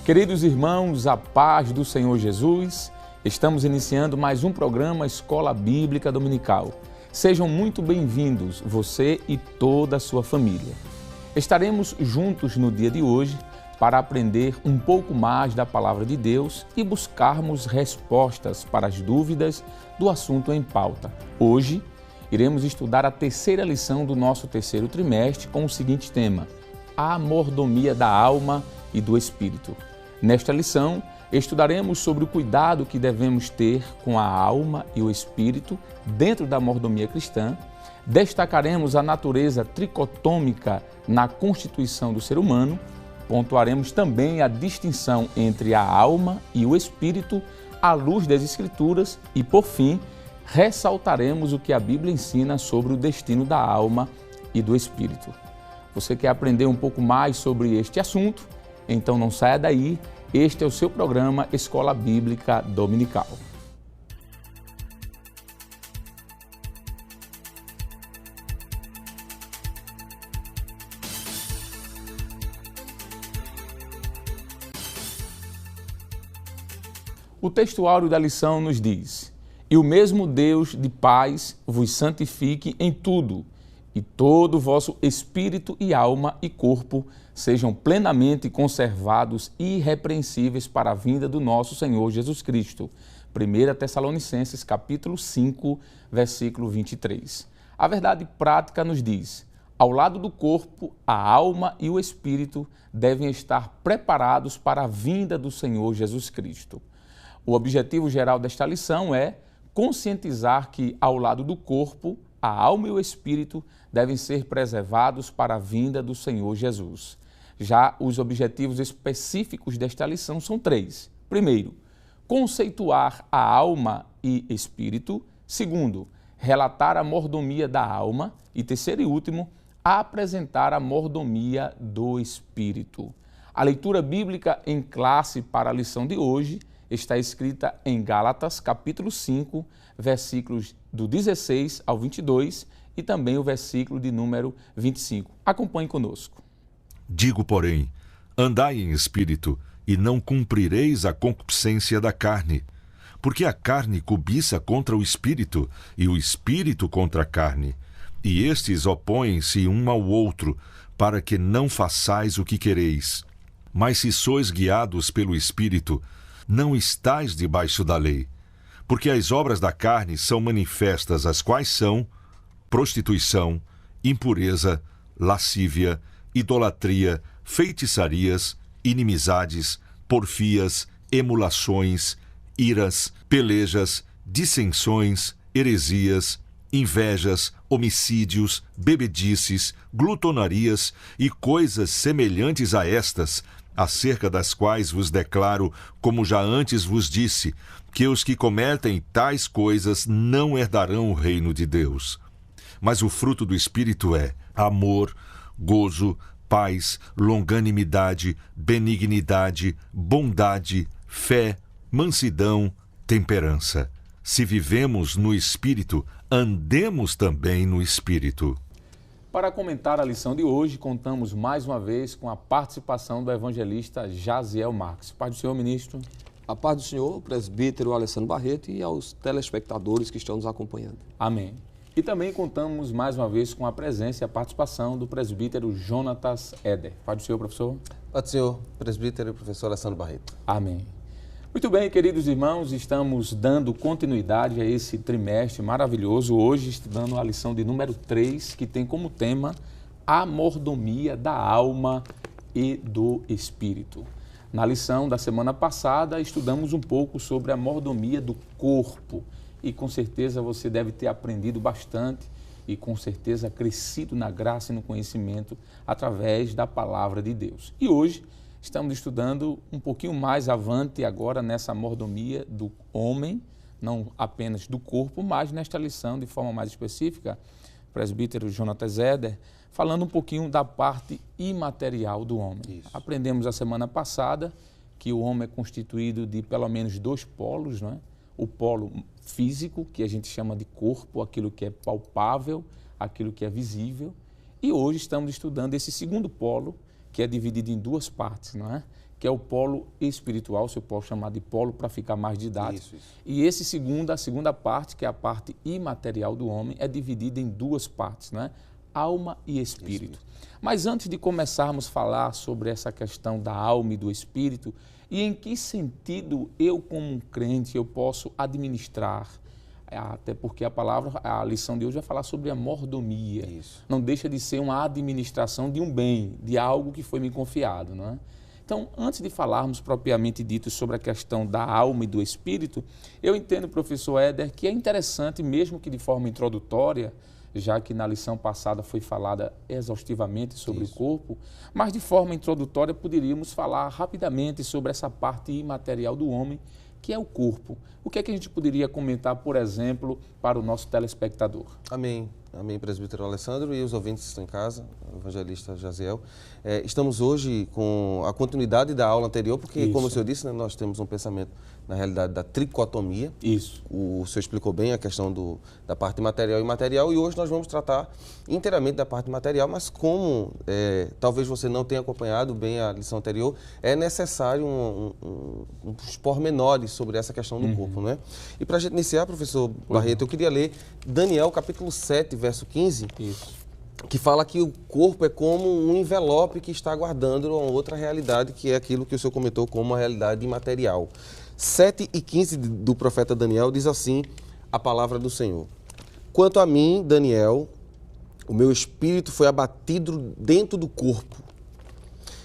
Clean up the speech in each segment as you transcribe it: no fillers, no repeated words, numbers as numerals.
Queridos irmãos, a paz do Senhor Jesus, estamos iniciando mais um programa Escola Bíblica Dominical. Sejam muito bem-vindos, você e toda a sua família. Estaremos juntos no dia de hoje para aprender um pouco mais da Palavra de Deus e buscarmos respostas para as dúvidas do assunto em pauta. Hoje, iremos estudar a terceira lição do nosso terceiro trimestre com o seguinte tema: a mordomia da alma e do espírito. Nesta lição, estudaremos sobre o cuidado que devemos ter com a alma e o espírito dentro da mordomia cristã, destacaremos a natureza tricotômica na constituição do ser humano, pontuaremos também a distinção entre a alma e o espírito à luz das Escrituras e, por fim, ressaltaremos o que a Bíblia ensina sobre o destino da alma e do espírito. Você quer aprender um pouco mais sobre este assunto? Então não saia daí, este é o seu programa Escola Bíblica Dominical. O textuário da lição nos diz: "E o mesmo Deus de paz vos santifique em tudo, e todo o vosso espírito e alma e corpo sejam plenamente conservados e irrepreensíveis para a vinda do nosso Senhor Jesus Cristo." 1 Tessalonicenses capítulo 5, versículo 23. A verdade prática nos diz: ao lado do corpo, a alma e o espírito devem estar preparados para a vinda do Senhor Jesus Cristo. O objetivo geral desta lição é conscientizar que, ao lado do corpo, a alma e o espírito devem ser preservados para a vinda do Senhor Jesus. Já os objetivos específicos desta lição são três. Primeiro, conceituar a alma e espírito. Segundo, relatar a mordomia da alma. E terceiro e último, apresentar a mordomia do espírito. A leitura bíblica em classe para a lição de hoje está escrita em Gálatas, capítulo 5, versículos do 16 ao 22 e também o versículo de número 25. Acompanhe conosco. Digo, porém, andai em espírito, e não cumprireis a concupiscência da carne. Porque a carne cobiça contra o espírito, e o espírito contra a carne. E estes opõem-se um ao outro, para que não façais o que quereis. Mas se sois guiados pelo espírito, não estais debaixo da lei. Porque as obras da carne são manifestas, as quais são prostituição, impureza, lascívia, idolatria, feitiçarias, inimizades, porfias, emulações, iras, pelejas, dissensões, heresias, invejas, homicídios, bebedices, glutonarias e coisas semelhantes a estas, acerca das quais vos declaro, como já antes vos disse, que os que cometem tais coisas não herdarão o reino de Deus. Mas o fruto do Espírito é amor, gozo, paz, longanimidade, benignidade, bondade, fé, mansidão, temperança. Se vivemos no Espírito, andemos também no Espírito. Para comentar a lição de hoje, contamos mais uma vez com a participação do evangelista Jaziel Marques. Paz do Senhor, ministro. A paz do Senhor, presbítero Alessandro Barreto e aos telespectadores que estão nos acompanhando. Amém. E também contamos mais uma vez com a presença e a participação do presbítero Jonatas Éder. Paz do Senhor, professor. Paz do Senhor, presbítero e professor Alessandro Barreto. Amém. Muito bem, queridos irmãos, estamos dando continuidade a esse trimestre maravilhoso, hoje estudando a lição de número 3, que tem como tema a mordomia da alma e do espírito. Na lição da semana passada, estudamos um pouco sobre a mordomia do corpo e com certeza você deve ter aprendido bastante e com certeza crescido na graça e no conhecimento através da palavra de Deus. E hoje estamos estudando um pouquinho mais avante agora nessa mordomia do homem, não apenas do corpo, mas nesta lição de forma mais específica, presbítero Jonatas Éder, falando um pouquinho da parte imaterial do homem. Isso. Aprendemos a semana passada que o homem é constituído de pelo menos dois polos, não é? O polo físico, que a gente chama de corpo, aquilo que é palpável, aquilo que é visível. E hoje estamos estudando esse segundo polo, que é dividido em duas partes, não é? que é o polo espiritual, se eu posso chamar de polo para ficar mais didático. Isso. E a segunda parte, que é a parte imaterial do homem, é dividida em duas partes, né? Alma e espírito. Mas antes de começarmos a falar sobre essa questão da alma e do espírito, e em que sentido eu, como um crente, eu posso administrar, até porque a lição de hoje vai falar sobre a mordomia. Isso. Não deixa de ser uma administração de um bem, de algo que foi me confiado, não é? Então, antes de falarmos propriamente dito sobre a questão da alma e do espírito, eu entendo, professor Éder, que é interessante, mesmo que de forma introdutória, já que na lição passada foi falada exaustivamente sobre o corpo, mas de forma introdutória poderíamos falar rapidamente sobre essa parte imaterial do homem, que é o corpo. O que é que a gente poderia comentar, por exemplo, para o nosso telespectador? Amém. Amém, presbítero Alessandro e os ouvintes que estão em casa, o evangelista Jaziel. Estamos hoje com a continuidade da aula anterior, porque, como o senhor disse, né, nós temos um pensamento, na realidade, da tricotomia. Isso. O senhor explicou bem a questão da parte material e imaterial, e hoje nós vamos tratar inteiramente da parte material, mas como talvez você não tenha acompanhado bem a lição anterior, é necessário uns pormenores sobre essa questão do corpo, né? E para a gente iniciar, professor Barreto, eu queria ler Daniel, capítulo 7, verso 15, que fala que o corpo é como um envelope que está guardando uma outra realidade, que é aquilo que o senhor comentou como uma realidade imaterial. 7 e 15 do profeta Daniel diz assim a palavra do Senhor: quanto a mim, Daniel, o meu espírito foi abatido dentro do corpo,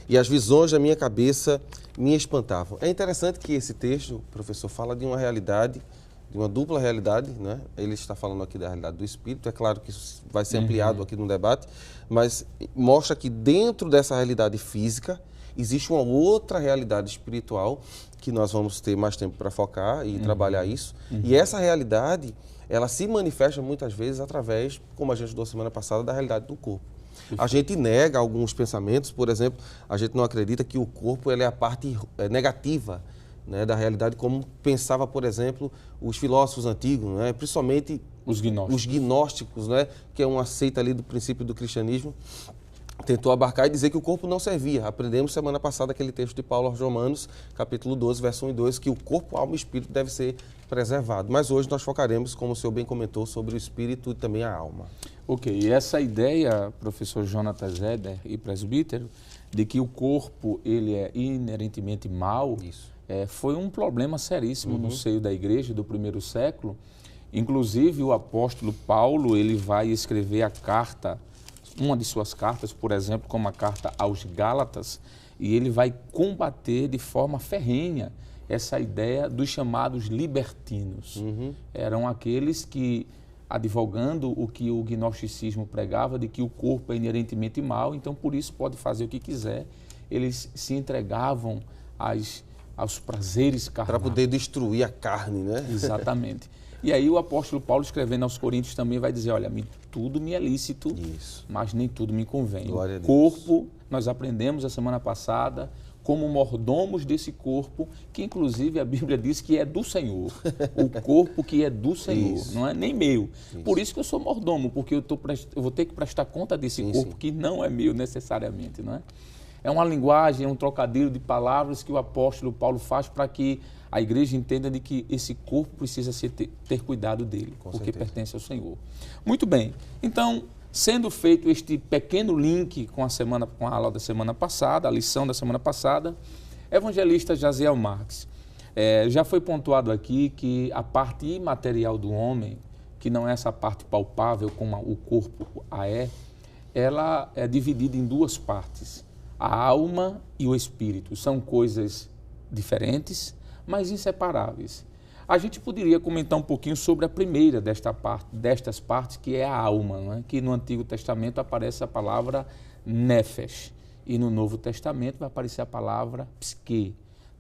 e as visões da minha cabeça me espantavam. É interessante que esse texto, professor, fala de uma realidade, de uma dupla realidade, né? Ele está falando aqui da realidade do espírito, é claro que isso vai ser ampliado aqui no debate, mas mostra que dentro dessa realidade física existe uma outra realidade espiritual que nós vamos ter mais tempo para focar e trabalhar isso. E essa realidade, ela se manifesta muitas vezes através, como a gente estudou semana passada, da realidade do corpo. A gente nega alguns pensamentos, por exemplo, a gente não acredita que o corpo ele é a parte negativa, né, da realidade, como pensava, por exemplo, os filósofos antigos, né, principalmente os gnósticos, né, que é uma seita ali do princípio do cristianismo, tentou abarcar e dizer que o corpo não servia. Aprendemos semana passada aquele texto de Paulo aos Romanos, capítulo 12, verso 1 e 2, que o corpo, alma e espírito deve ser preservado. Mas hoje nós focaremos, como o senhor bem comentou, sobre o espírito e também a alma. Ok, e essa ideia, professor Jonatas Éder e presbítero, de que o corpo ele é inerentemente mau, foi um problema seríssimo no seio da igreja do primeiro século. Inclusive o apóstolo Paulo, ele vai escrever a carta, uma de suas cartas, por exemplo, como a carta aos Gálatas, e ele vai combater de forma ferrenha essa ideia dos chamados libertinos. Eram aqueles que, advogando o que o gnosticismo pregava, de que o corpo é inerentemente mau, então por isso pode fazer o que quiser, eles se entregavam aos prazeres carnais. Para poder destruir a carne, né? Exatamente. E aí o apóstolo Paulo, escrevendo aos Coríntios, também vai dizer, olha, tudo me é lícito, mas nem tudo me convém. Glória o corpo, nós aprendemos a semana passada, como mordomos desse corpo, que inclusive a Bíblia diz que é do Senhor. O corpo que é do Senhor, não é nem meu. Por isso que eu sou mordomo, porque eu vou ter que prestar conta desse corpo que não é meu necessariamente, não é? É uma linguagem, é um trocadilho de palavras que o apóstolo Paulo faz para que a igreja entenda de que esse corpo precisa ter cuidado dele, porque pertence ao Senhor. Muito bem. Então, sendo feito este pequeno link com a aula da semana passada, a lição da semana passada, evangelista Jaziel Marques, já foi pontuado aqui que a parte imaterial do homem, que não é essa parte palpável como o corpo ela é dividida em duas partes. A alma e o espírito são coisas diferentes, mas inseparáveis. A gente poderia comentar um pouquinho sobre a primeira destas partes, que é a alma, não é? Que no Antigo Testamento aparece a palavra nefesh, e no Novo Testamento vai aparecer a palavra psique.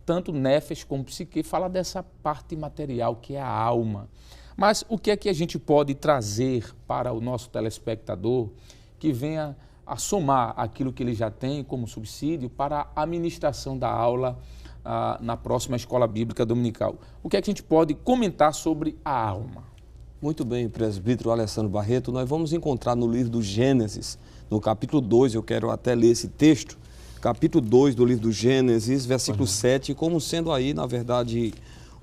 Tanto nefesh como psique fala dessa parte material, que é a alma. Mas o que é que a gente pode trazer para o nosso telespectador que venha a somar aquilo que ele já tem como subsídio para a ministração da aula na próxima Escola Bíblica Dominical? O que é que a gente pode comentar sobre a alma? Muito bem, presbítero Alessandro Barreto, nós vamos encontrar no livro do Gênesis, no capítulo 2, eu quero até ler esse texto, capítulo 2 do livro do Gênesis, versículo 7, como sendo aí, na verdade,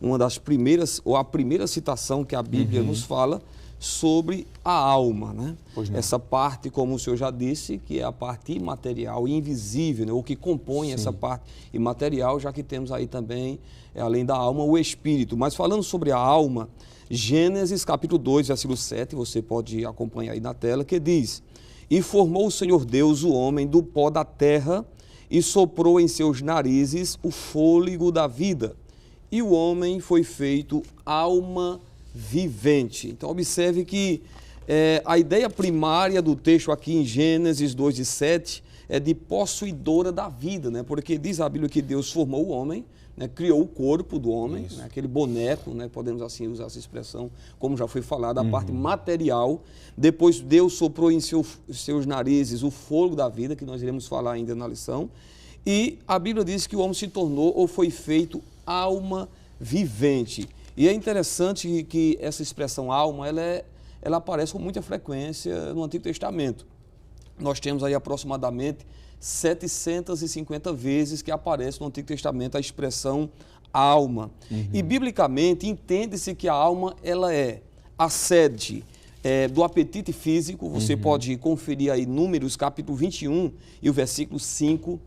uma das primeiras, ou a primeira citação que a Bíblia nos fala sobre a alma, né? Essa parte, como o senhor já disse, que é a parte imaterial e invisível, né? O que compõe essa parte imaterial, já que temos aí também, além da alma, o espírito. Mas falando sobre a alma, Gênesis capítulo 2, versículo 7, você pode acompanhar aí na tela, que diz: E formou o Senhor Deus o homem do pó da terra e soprou em seus narizes o fôlego da vida. E o homem foi feito alma vivente. Então, observe que a ideia primária do texto aqui em Gênesis 2, de 7 é de possuidora da vida, né? Porque diz a Bíblia que Deus formou o homem, né? Criou o corpo do homem, né? Aquele boneco, né? Podemos assim usar essa expressão, como já foi falado, a parte material. Depois Deus soprou em seus narizes o fôlego da vida, que nós iremos falar ainda na lição. E a Bíblia diz que o homem se tornou ou foi feito alma vivente. E é interessante que essa expressão alma, ela aparece com muita frequência no Antigo Testamento. Nós temos aí aproximadamente 750 vezes que aparece no Antigo Testamento a expressão alma. E biblicamente entende-se que a alma ela é a sede do apetite físico. Você pode conferir aí Números capítulo 21 e o versículo 5.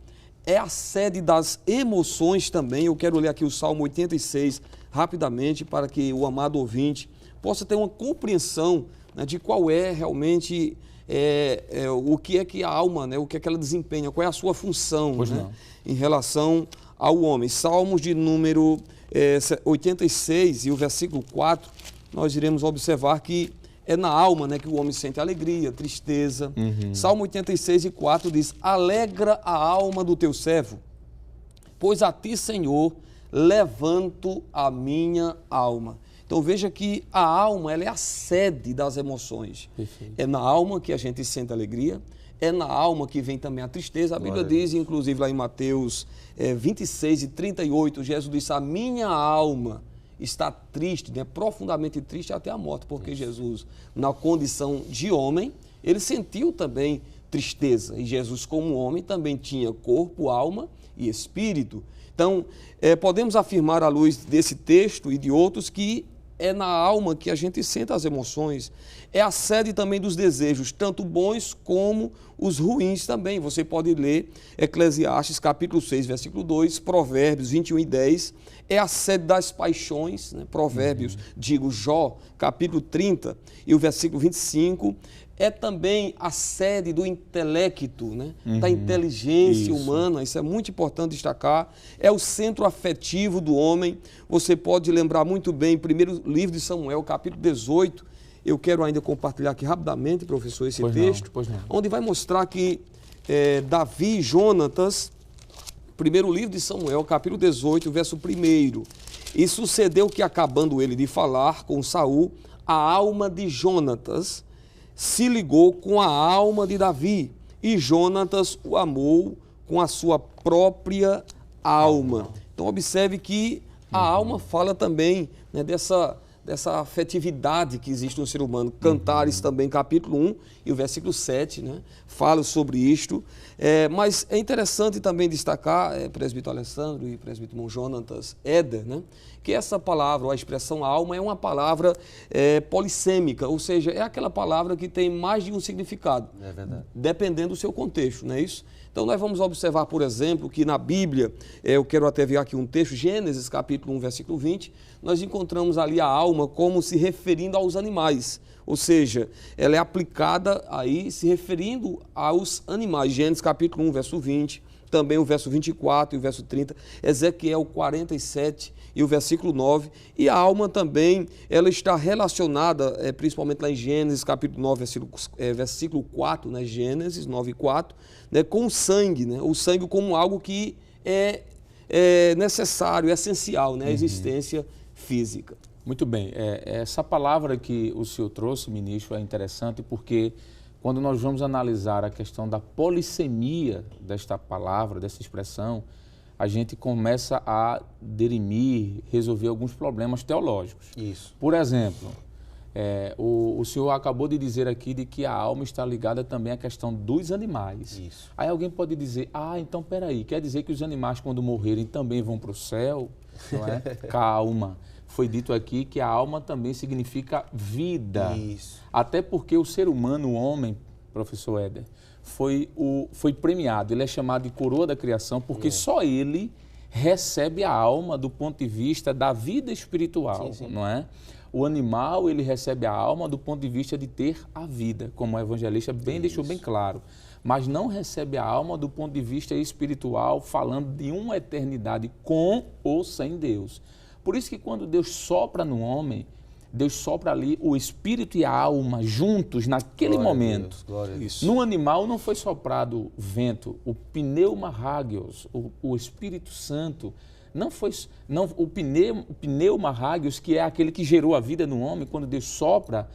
É a sede das emoções também. Eu quero ler aqui o Salmo 86 rapidamente para que o amado ouvinte possa ter uma compreensão, né, de qual é realmente o que é que a alma, né, o que é que ela desempenha, qual é a sua função, né, em relação ao homem. Salmos de número 86 e o versículo 4, nós iremos observar que é na alma, né, que o homem sente alegria, tristeza. Salmo 86 e 4 diz: Alegra a alma do teu servo, pois a ti, Senhor, levanto a minha alma. Então veja que a alma ela é a sede das emoções. Perfeito. É na alma que a gente sente alegria, é na alma que vem também a tristeza. A Bíblia diz, inclusive lá em Mateus 26 e 38, Jesus disse: a minha alma está triste, né, profundamente triste até a morte, porque Jesus, na condição de homem, ele sentiu também tristeza. E Jesus, como homem, também tinha corpo, alma e espírito. Então, podemos afirmar à luz desse texto e de outros que é na alma que a gente sente as emoções. É a sede também dos desejos, tanto bons como os ruins também. Você pode ler Eclesiastes capítulo 6, versículo 2, Provérbios 21 e 10. É a sede das paixões, né? Provérbios, Jó, capítulo 30 e o versículo 25. É também a sede do intelecto, né? Da inteligência humana. Isso é muito importante destacar. É o centro afetivo do homem. Você pode lembrar muito bem, primeiro livro de Samuel, capítulo 18. Eu quero ainda compartilhar aqui rapidamente, professor, esse texto, onde vai mostrar que Davi e Jonatas, primeiro livro de Samuel, capítulo 18, verso 1. E sucedeu que, acabando ele de falar com Saul, a alma de Jonatas se ligou com a alma de Davi, e Jonatas o amou com a sua própria alma. Então observe que a alma fala também, né, dessa afetividade que existe no ser humano. Cantares também, capítulo 1 e o versículo 7, né, fala sobre isto. Mas é interessante também destacar, presbítero Alessandro e presbítero irmão Jonatas Éder, né, que essa palavra, ou a expressão alma, é uma palavra polissêmica, ou seja, é aquela palavra que tem mais de um significado, dependendo do seu contexto, não é isso? Então nós vamos observar, por exemplo, que na Bíblia, eu quero até ver aqui um texto, Gênesis capítulo 1, versículo 20, nós encontramos ali a alma como se referindo aos animais, ou seja, ela é aplicada aí se referindo aos animais. Gênesis capítulo 1, verso 20, também o verso 24 e o verso 30, Ezequiel 47 e o versículo 9, e a alma também, ela está relacionada, principalmente lá em Gênesis capítulo 9, versículo 4, né, Gênesis 9 e 4, né, com o sangue, né, o sangue como algo que é necessário, é essencial, né, a existência física. Muito bem, essa palavra que o senhor trouxe, ministro, é interessante porque quando nós vamos analisar a questão da polissemia desta palavra, dessa expressão, a gente começa a dirimir, resolver alguns problemas teológicos. Isso. Por exemplo, O senhor acabou de dizer aqui de que a alma está ligada também à questão dos animais. Isso. Aí alguém pode dizer, então peraí, quer dizer que os animais quando morrerem também vão para o céu? Não é? Calma. Foi dito aqui que a alma também significa vida. Isso. Até porque o ser humano, o homem, professor Éder, foi premiado, ele é chamado de coroa da criação, porque só ele recebe a alma do ponto de vista da vida espiritual, não é? O animal, ele recebe a alma do ponto de vista de ter a vida, como o evangelista deixou bem claro, mas não recebe a alma do ponto de vista espiritual, falando de uma eternidade com ou sem Deus. Por isso que quando Deus sopra no homem, Deus sopra ali o espírito e a alma juntos naquele momento. Glória a Deus. No animal não foi soprado vento, o pneuma hagios, o Espírito Santo, o pneuma hagios, que é aquele que gerou a vida no homem, quando Deus sopra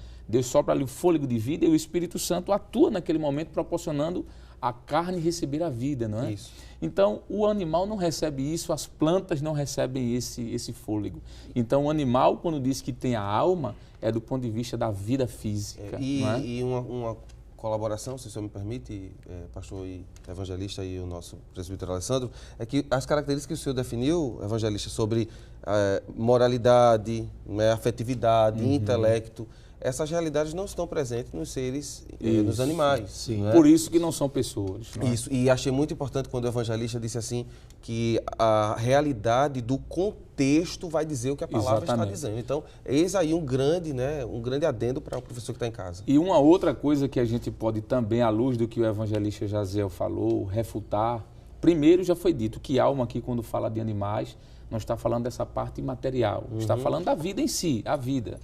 ali o fôlego de vida e o Espírito Santo atua naquele momento proporcionando a carne receber a vida, não é? Isso. Então, o animal não recebe isso, as plantas não recebem esse fôlego. Então, o animal, quando diz que tem a alma, é do ponto de vista da vida física. Não é? E uma colaboração, se o senhor me permite, pastor e evangelista e o nosso presbítero Alessandro, é que as características que o senhor definiu, evangelista, sobre moralidade, afetividade, intelecto, essas realidades não estão presentes nos seres, nos animais. Sim. Por isso que não são pessoas. Não é? Isso, e achei muito importante quando o evangelista disse assim, que a realidade do contexto vai dizer o que a palavra está dizendo. Então, eis aí um grande adendo para o professor que está em casa. E uma outra coisa que a gente pode também, à luz do que o evangelista Jaziel falou, refutar, primeiro já foi dito que alma aqui, quando fala de animais, não está falando dessa parte imaterial, está falando da vida em si, a vida.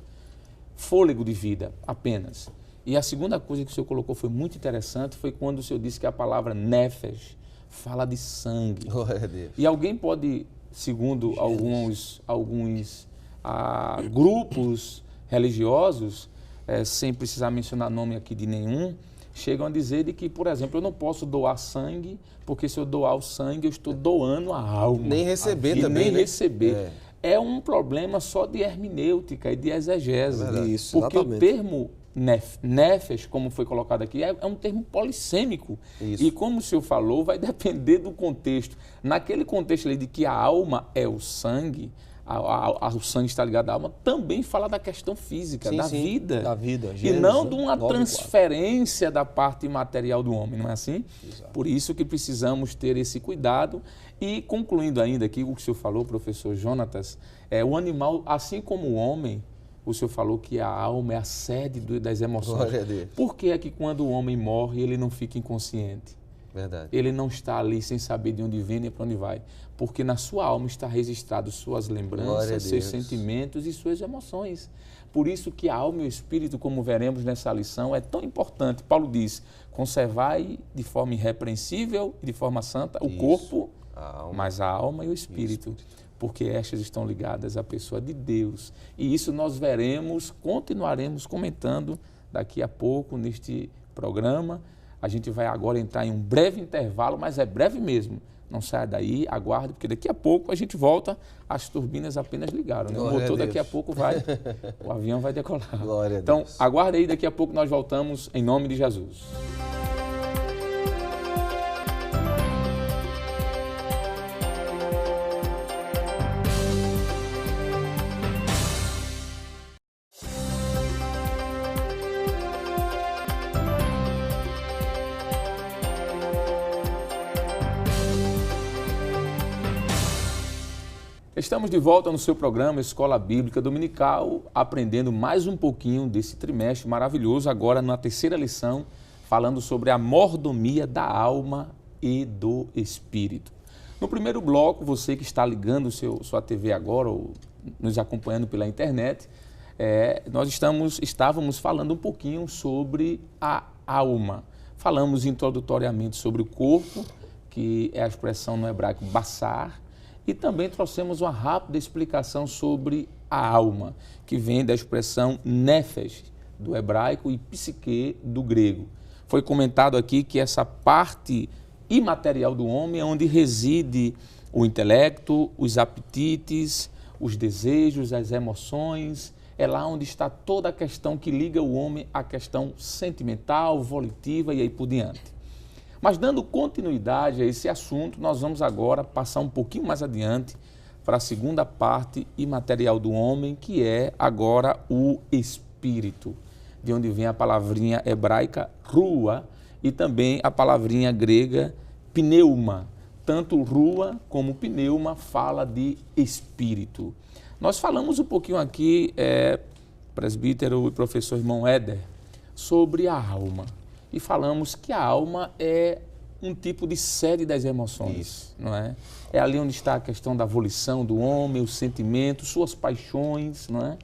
Fôlego de vida, apenas. E a segunda coisa que o senhor colocou foi muito interessante, foi quando o senhor disse que a palavra nefesh fala de sangue. Glória a Deus. E alguém pode, segundo alguns grupos religiosos, sem precisar mencionar nome aqui de nenhum, chegam a dizer de que, por exemplo, eu não posso doar sangue, porque se eu doar o sangue, eu estou doando a alma. Nem receber também, nem né? receber. É um problema só de hermenêutica e de exegese. Isso, porque exatamente. o termo nefesh, como foi colocado aqui, é um termo polissêmico. Isso. E como o senhor falou, vai depender do contexto. Naquele contexto ali de que a alma é o sangue, o sangue está ligado à alma, também fala da questão física, da vida. Da vida. E não de uma transferência da parte material do homem, não é assim? Exato. Por isso que precisamos ter esse cuidado. E concluindo ainda aqui o que o senhor falou, professor Jonatas, o animal, assim como o homem, o senhor falou que a alma é a sede das emoções. Glória a Deus. Por que é que quando o homem morre, ele não fica inconsciente? Verdade. Ele não está ali sem saber de onde vem nem para onde vai. Porque na sua alma está registrado suas lembranças, seus sentimentos e suas emoções. Por isso que a alma e o espírito, como veremos nessa lição, é tão importante. Paulo diz, conservai de forma irrepreensível e de forma santa o corpo, mas a alma e o espírito. Porque estas estão ligadas à pessoa de Deus. E isso nós veremos, continuaremos comentando daqui a pouco neste programa. A gente vai agora entrar em um breve intervalo, mas é breve mesmo. Não saia daí, aguarde, porque daqui a pouco a gente volta, as turbinas apenas ligaram. Né? O motor daqui a pouco o avião vai decolar. Glória a Deus. Então, aguarde aí, daqui a pouco nós voltamos em nome de Jesus. Estamos de volta no seu programa Escola Bíblica Dominical, aprendendo mais um pouquinho desse trimestre maravilhoso, agora na terceira lição, falando sobre a mordomia da alma e do espírito. No primeiro bloco, você que está ligando sua TV agora, ou nos acompanhando pela internet, nós estávamos falando um pouquinho sobre a alma. Falamos introdutoriamente sobre o corpo, que é a expressão no hebraico basar, e também trouxemos uma rápida explicação sobre a alma, que vem da expressão nefesh, do hebraico, e psique, do grego. Foi comentado aqui que essa parte imaterial do homem é onde reside o intelecto, os apetites, os desejos, as emoções, é lá onde está toda a questão que liga o homem à questão sentimental, volitiva e aí por diante. Mas dando continuidade a esse assunto, nós vamos agora passar um pouquinho mais adiante para a segunda parte imaterial do homem, que é agora o espírito, de onde vem a palavrinha hebraica rua e também a palavrinha grega pneuma. Tanto rua como pneuma fala de espírito. Nós falamos um pouquinho aqui, presbítero e professor irmão Éder, sobre a alma. E falamos que a alma é um tipo de sede das emoções, não é? É ali onde está a questão da volição do homem, os sentimentos, suas paixões, não é?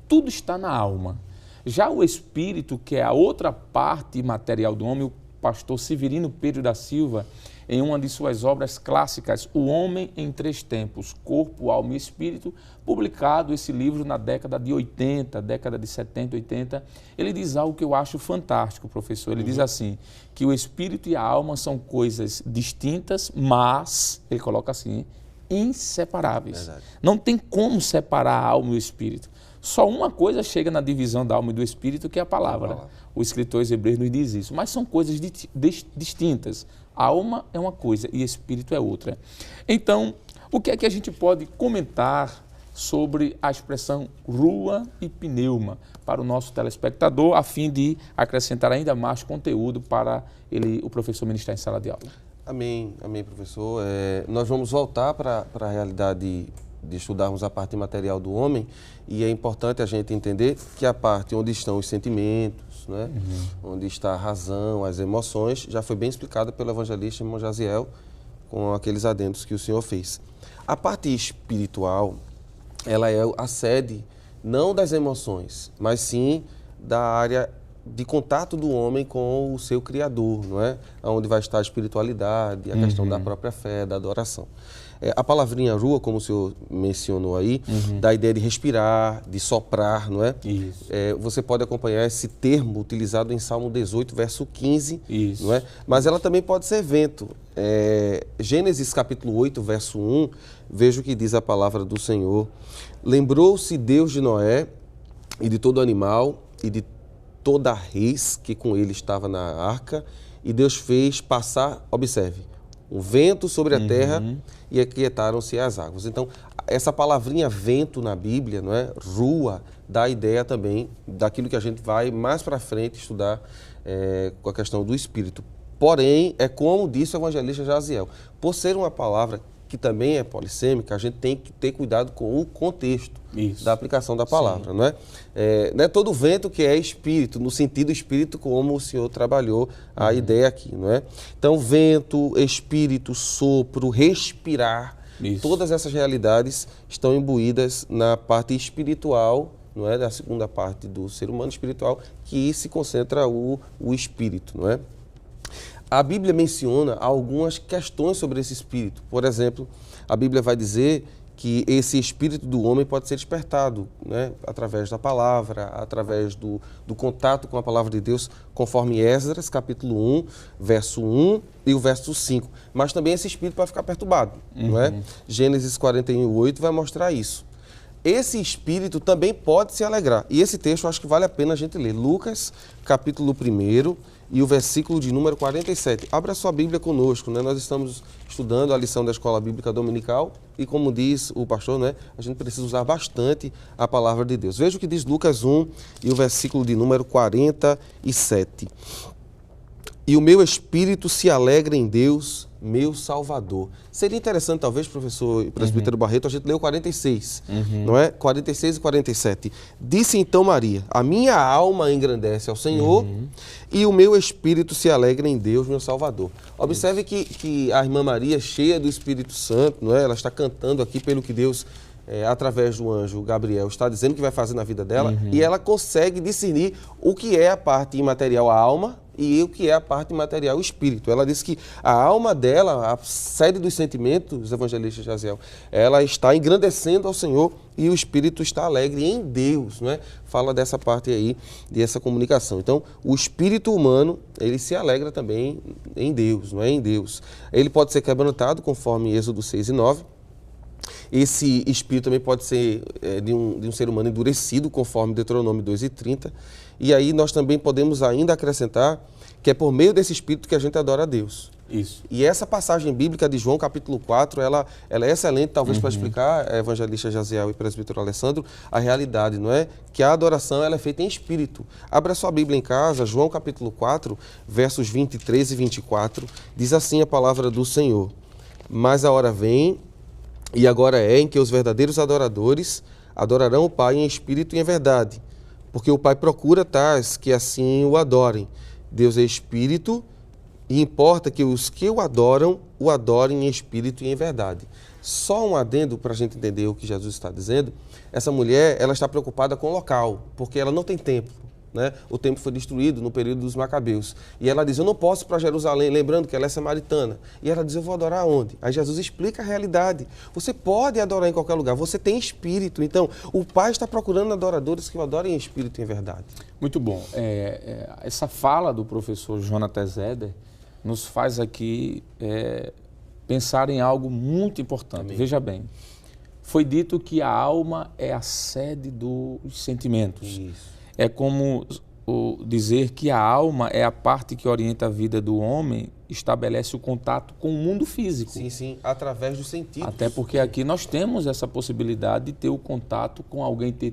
Tudo está na alma. Já o espírito, que é a outra parte material do homem, o pastor Severino Pedro da Silva, em uma de suas obras clássicas, O Homem em Três Tempos, Corpo, Alma e Espírito, publicado esse livro na década de 80, década de 70, 80, ele diz algo que eu acho fantástico, professor. Ele diz assim, que o espírito e a alma são coisas distintas, mas, ele coloca assim, inseparáveis. Verdade. Não tem como separar a alma e o espírito. Só uma coisa chega na divisão da alma e do espírito, que é a palavra. O escritor hebreus nos diz isso. Mas são coisas distintas. Alma é uma coisa e espírito é outra. Então, o que é que a gente pode comentar sobre a expressão rua e pneuma para o nosso telespectador, a fim de acrescentar ainda mais conteúdo para o professor ministrar em sala de aula? Amém, professor. Nós vamos voltar para a realidade de estudarmos a parte material do homem, e é importante a gente entender que a parte onde estão os sentimentos, né? Onde está a razão, as emoções, já foi bem explicada pelo evangelista irmão Jaziel, com aqueles adendos que o senhor fez. A parte espiritual, ela é a sede não das emoções, mas sim da área de contato do homem com o seu Criador, não é? Onde vai estar a espiritualidade, a questão da própria fé, da adoração. A palavrinha rua, como o senhor mencionou aí, dá a ideia de respirar, de soprar, não é? Isso. Você pode acompanhar esse termo utilizado em Salmo 18, verso 15, isso. Não é? Mas ela também pode ser vento. Gênesis capítulo 8, verso 1, veja o que diz a palavra do Senhor. Lembrou-se Deus de Noé e de todo animal e de toda a reis que com ele estava na arca, e Deus fez passar, observe, um vento sobre a terra e aquietaram-se as águas. Então, essa palavrinha vento na Bíblia, não é? Rua, dá a ideia também daquilo que a gente vai mais para frente estudar com a questão do Espírito. Porém, é como disse o evangelista Jaziel, por ser uma palavra que também é polissêmica, a gente tem que ter cuidado com o contexto da aplicação da palavra, não é? Não é todo vento que é espírito, no sentido espírito como o senhor trabalhou a ideia aqui, não é? Então, vento, espírito, sopro, respirar, todas essas realidades estão imbuídas na parte espiritual, não é? Da segunda parte do ser humano espiritual, que se concentra o espírito, não é? A Bíblia menciona algumas questões sobre esse espírito. Por exemplo, a Bíblia vai dizer que esse espírito do homem pode ser despertado, né? Através da palavra, através do contato com a palavra de Deus, conforme Esdras, capítulo 1, verso 1 e o verso 5. Mas também esse espírito pode ficar perturbado, não é? Gênesis 41:8 vai mostrar isso. Esse espírito também pode se alegrar. E esse texto eu acho que vale a pena a gente ler. Lucas, capítulo 1 e o versículo de número 47. Abra sua Bíblia conosco, né? Nós estamos estudando a lição da Escola Bíblica Dominical e, como diz o pastor, né? A gente precisa usar bastante a palavra de Deus. Veja o que diz Lucas 1 e o versículo de número 47. E o meu espírito se alegra em Deus, meu Salvador. Seria interessante, talvez, professor e presbítero Barreto, a gente ler o 46, não é? 46 e 47. Disse então Maria, a minha alma engrandece ao Senhor e o meu espírito se alegra em Deus, meu Salvador. Observe que a irmã Maria, cheia do Espírito Santo, não é? Ela está cantando aqui pelo que Deus, através do anjo Gabriel, está dizendo que vai fazer na vida dela, e ela consegue discernir o que é a parte imaterial, a alma, e o que é a parte material, o espírito. Ela diz que a alma dela, a sede dos sentimentos, evangelista Jaziel, ela está engrandecendo ao Senhor e o espírito está alegre em Deus, não é? Fala dessa parte aí, dessa comunicação. Então, o espírito humano, ele se alegra também em Deus, não é? Em Deus. Ele pode ser quebrantado, conforme Êxodo 6 e 9, esse espírito também pode ser de um ser humano endurecido, conforme Deuteronômio 2:30. E aí nós também podemos ainda acrescentar que é por meio desse espírito que a gente adora a Deus. Isso. E essa passagem bíblica de João, capítulo 4, ela é excelente, talvez, para explicar, evangelista Jaziel e presbítero Alessandro, a realidade, não é? Que a adoração ela é feita em espírito. Abra sua Bíblia em casa, João, capítulo 4, versos 23 e 24, diz assim a palavra do Senhor: Mas a hora vem, e agora é, em que os verdadeiros adoradores adorarão o Pai em espírito e em verdade, porque o Pai procura tais que assim o adorem. Deus é espírito, e importa que os que o adorem em espírito e em verdade. Só um adendo para a gente entender o que Jesus está dizendo. Essa mulher, ela está preocupada com o local, porque ela não tem templo, né? O templo foi destruído no período dos Macabeus. E ela diz, eu não posso ir para Jerusalém, lembrando que ela é samaritana. E ela diz, eu vou adorar onde? Aí Jesus explica a realidade. Você pode adorar em qualquer lugar, você tem espírito. Então, o Pai está procurando adoradores que o adorem em espírito e em verdade. Muito bom. Essa fala do professor Jonathan Zeder nos faz aqui pensar em algo muito importante. Amém. Veja bem, foi dito que a alma é a sede dos sentimentos. Isso. É como dizer que a alma é a parte que orienta a vida do homem, estabelece o contato com o mundo físico. Sim, sim, através dos sentidos. Até porque aqui nós temos essa possibilidade de ter o contato com alguém, ter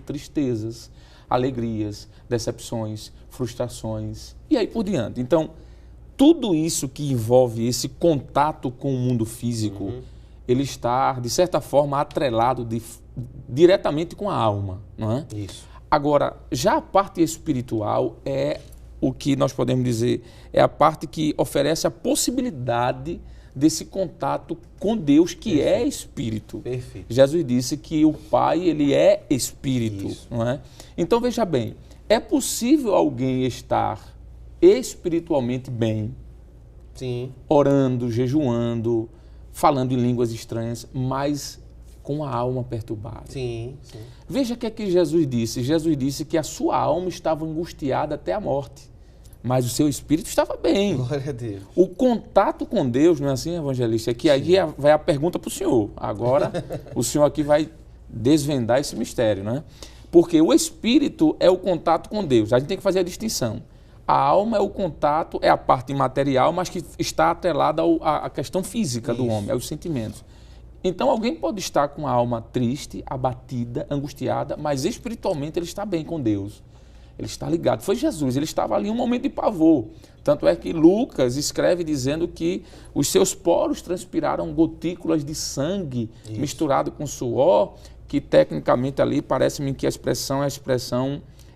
tristezas, alegrias, decepções, frustrações e aí por diante. Então, tudo isso que envolve esse contato com o mundo físico, ele está, de certa forma, atrelado diretamente com a alma, não é? Isso. Agora, já a parte espiritual é o que nós podemos dizer, é a parte que oferece a possibilidade desse contato com Deus, que Perfeito. É Espírito. Perfeito. Jesus disse que o Pai, ele é Espírito, Isso. não é? Então, veja bem, é possível alguém estar espiritualmente bem, Sim. orando, jejuando, falando em línguas estranhas, mas com a alma perturbada. Sim, sim. Veja o que é que Jesus disse. Jesus disse que a sua alma estava angustiada até a morte, mas o seu espírito estava bem. Glória a Deus. O contato com Deus, não é assim, evangelista? É que aí vai a pergunta para o senhor. Agora, o senhor aqui vai desvendar esse mistério, né? Porque o espírito é o contato com Deus. A gente tem que fazer a distinção. A alma é o contato, é a parte imaterial, mas que está atrelada à questão física do homem, aos sentimentos. Então, alguém pode estar com a alma triste, abatida, angustiada, mas espiritualmente ele está bem com Deus. Ele está ligado. Foi Jesus, ele estava ali em um momento de pavor. Tanto é que Lucas escreve dizendo que os seus poros transpiraram gotículas de sangue misturado com suor, que tecnicamente ali parece-me que a expressão